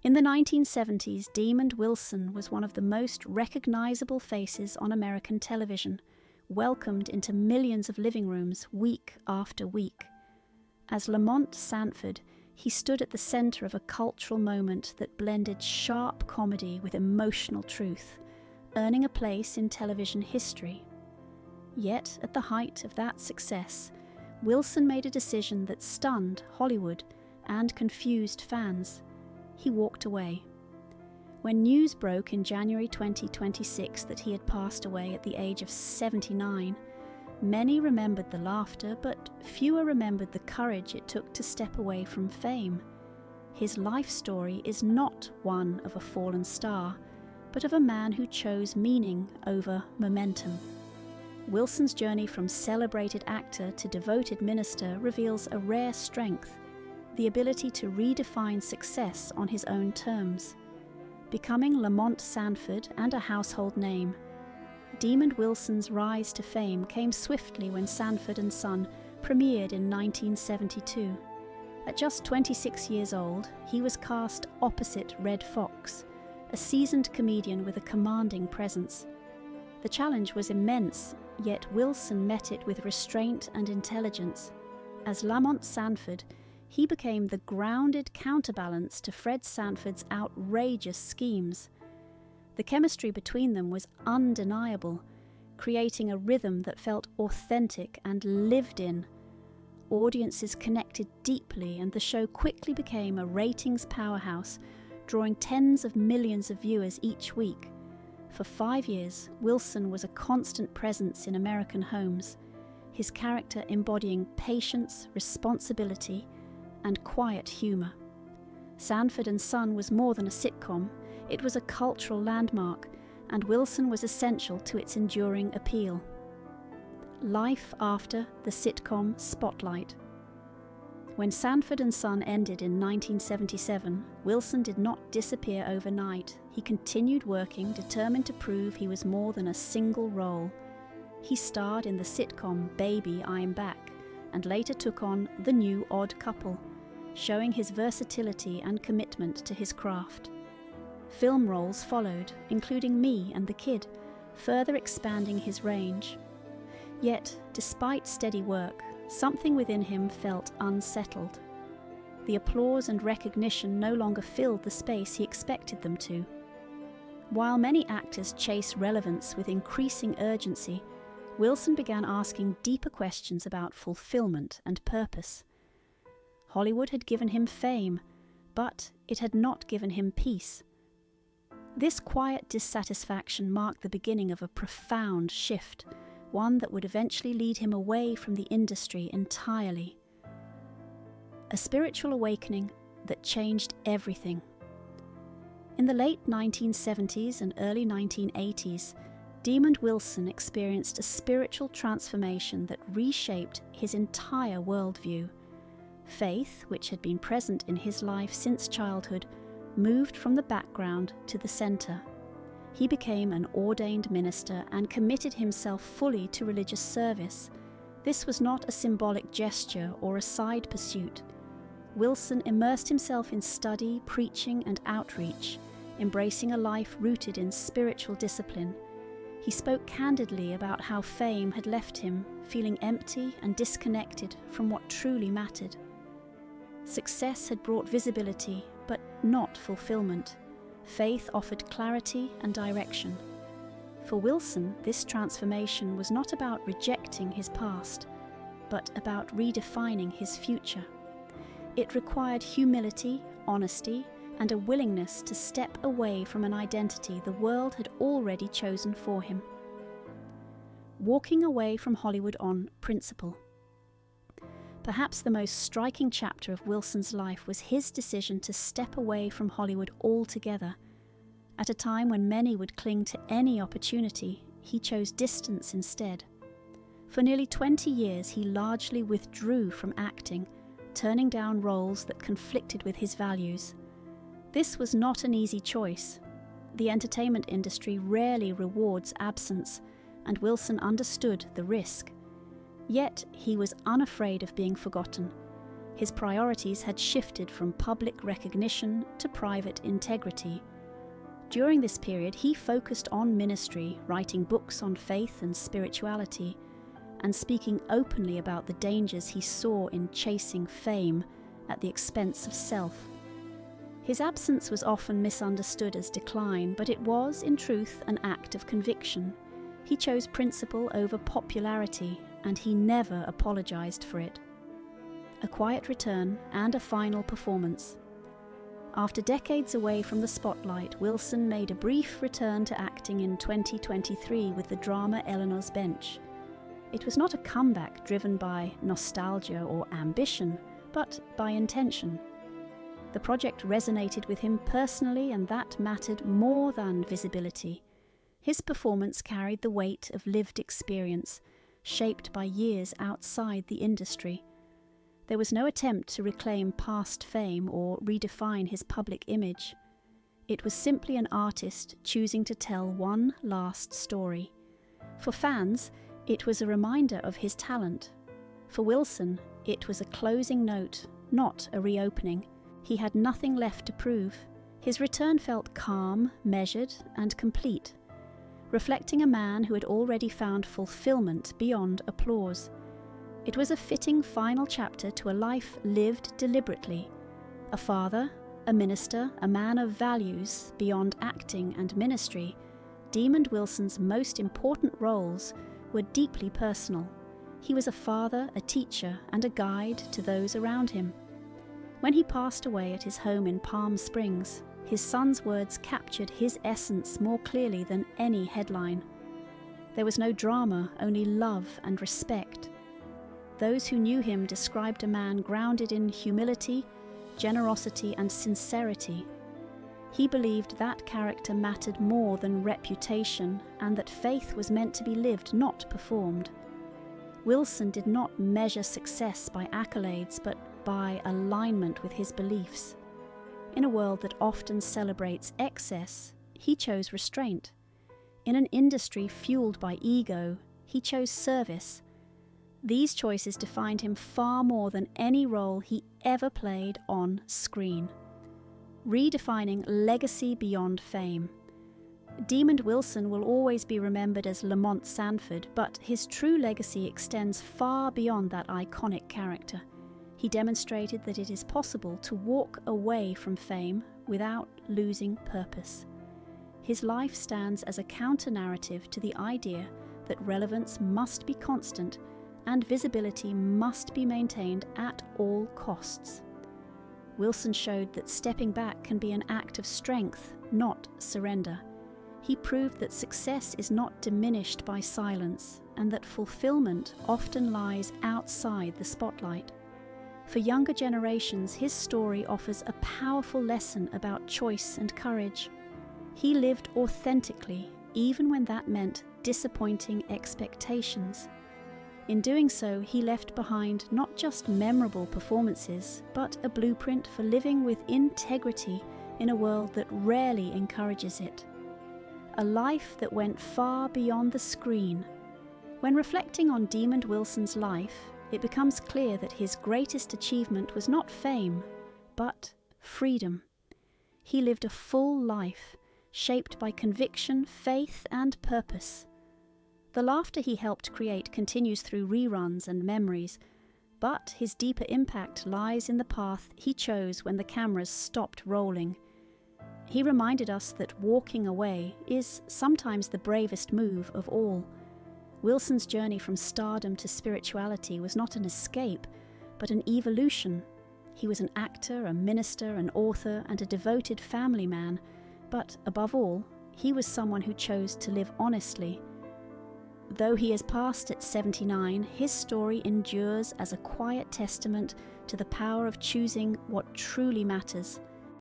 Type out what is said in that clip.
In the 1970s, Demond Wilson was one of the most recognizable faces on American television, welcomed into millions of living rooms week after week. As Lamont Sanford, he stood at the center of a cultural moment that blended sharp comedy with emotional truth, earning a place in television history. Yet, at the height of that success, Wilson made a decision that stunned Hollywood and confused fans. He walked away. When news broke in January 2026 that he had passed away at the age of 79, many remembered the laughter, but fewer remembered the courage it took to step away from fame. His life story is not one of a fallen star, but of a man who chose meaning over momentum. Wilson's journey from celebrated actor to devoted minister reveals a rare strength, the ability to redefine success on his own terms. Becoming Lamont Sanford and a household name, Demond Wilson's rise to fame came swiftly when Sanford and Son premiered in 1972. At just 26 years old, he was cast opposite Red Fox, a seasoned comedian with a commanding presence. The challenge was immense, yet Wilson met it with restraint and intelligence. As Lamont Sanford, he became the grounded counterbalance to Fred Sanford's outrageous schemes. The chemistry between them was undeniable, creating a rhythm that felt authentic and lived in. Audiences connected deeply, and the show quickly became a ratings powerhouse, drawing tens of millions of viewers each week. For 5 years, Wilson was a constant presence in American homes, his character embodying patience, responsibility, and quiet humour. Sanford and Son was more than a sitcom, it was a cultural landmark, and Wilson was essential to its enduring appeal. Life after the sitcom spotlight. When Sanford and Son ended in 1977, Wilson did not disappear overnight. He continued working, determined to prove he was more than a single role. He starred in the sitcom Baby, I'm Back, and later took on The New Odd Couple, showing his versatility and commitment to his craft. Film roles followed, including Me and the Kid, further expanding his range. Yet, despite steady work, something within him felt unsettled. The applause and recognition no longer filled the space he expected them to. While many actors chase relevance with increasing urgency, Wilson began asking deeper questions about fulfillment and purpose. Hollywood had given him fame, but it had not given him peace. This quiet dissatisfaction marked the beginning of a profound shift, one that would eventually lead him away from the industry entirely. A spiritual awakening that changed everything. In the late 1970s and early 1980s, Demond Wilson experienced a spiritual transformation that reshaped his entire worldview. Faith, which had been present in his life since childhood, moved from the background to the center. He became an ordained minister and committed himself fully to religious service. This was not a symbolic gesture or a side pursuit. Wilson immersed himself in study, preaching, and outreach, embracing a life rooted in spiritual discipline. He spoke candidly about how fame had left him feeling empty and disconnected from what truly mattered. Success had brought visibility, but not fulfillment. Faith offered clarity and direction. For Wilson, this transformation was not about rejecting his past, but about redefining his future. It required humility, honesty, and a willingness to step away from an identity the world had already chosen for him. Walking away from Hollywood on principle. Perhaps the most striking chapter of Wilson's life was his decision to step away from Hollywood altogether. At a time when many would cling to any opportunity, he chose distance instead. For nearly 20 years, he largely withdrew from acting, turning down roles that conflicted with his values. This was not an easy choice. The entertainment industry rarely rewards absence, and Wilson understood the risk. Yet he was unafraid of being forgotten. His priorities had shifted from public recognition to private integrity. During this period, he focused on ministry, writing books on faith and spirituality, and speaking openly about the dangers he saw in chasing fame at the expense of self. His absence was often misunderstood as decline, but it was, in truth, an act of conviction. He chose principle over popularity, and he never apologized for it. A quiet return and a final performance. After decades away from the spotlight, Wilson made a brief return to acting in 2023 with the drama Eleanor's Bench. It was not a comeback driven by nostalgia or ambition, but by intention. The project resonated with him personally, and that mattered more than visibility. His performance carried the weight of lived experience, shaped by years outside the industry. There was no attempt to reclaim past fame or redefine his public image. It was simply an artist choosing to tell one last story. For fans, it was a reminder of his talent. For Wilson, it was a closing note, not a reopening. He had nothing left to prove. His return felt calm, measured, and complete, reflecting a man who had already found fulfillment beyond applause. It was a fitting final chapter to a life lived deliberately. A father, a minister, a man of values beyond acting and ministry, Demond Wilson's most important roles were deeply personal. He was a father, a teacher, and a guide to those around him. When he passed away at his home in Palm Springs, his son's words captured his essence more clearly than any headline. There was no drama, only love and respect. Those who knew him described a man grounded in humility, generosity, and sincerity. He believed that character mattered more than reputation, and that faith was meant to be lived, not performed. Wilson did not measure success by accolades, but by alignment with his beliefs. In a world that often celebrates excess, he chose restraint. In an industry fueled by ego, he chose service. These choices defined him far more than any role he ever played on screen. Redefining legacy beyond fame. Demond Wilson will always be remembered as Lamont Sanford, but his true legacy extends far beyond that iconic character. He demonstrated that it is possible to walk away from fame without losing purpose. His life stands as a counter-narrative to the idea that relevance must be constant and visibility must be maintained at all costs. Wilson showed that stepping back can be an act of strength, not surrender. He proved that success is not diminished by silence, and that fulfillment often lies outside the spotlight. For younger generations, his story offers a powerful lesson about choice and courage. He lived authentically, even when that meant disappointing expectations. In doing so, he left behind not just memorable performances, but a blueprint for living with integrity in a world that rarely encourages it. A life that went far beyond the screen. When reflecting on Demond Wilson's life, it becomes clear that his greatest achievement was not fame, but freedom. He lived a full life, shaped by conviction, faith, and purpose. The laughter he helped create continues through reruns and memories, but his deeper impact lies in the path he chose when the cameras stopped rolling. He reminded us that walking away is sometimes the bravest move of all. Wilson's journey from stardom to spirituality was not an escape, but an evolution. He was an actor, a minister, an author, and a devoted family man, but above all, he was someone who chose to live honestly. Though he has passed at 79, his story endures as a quiet testament to the power of choosing what truly matters,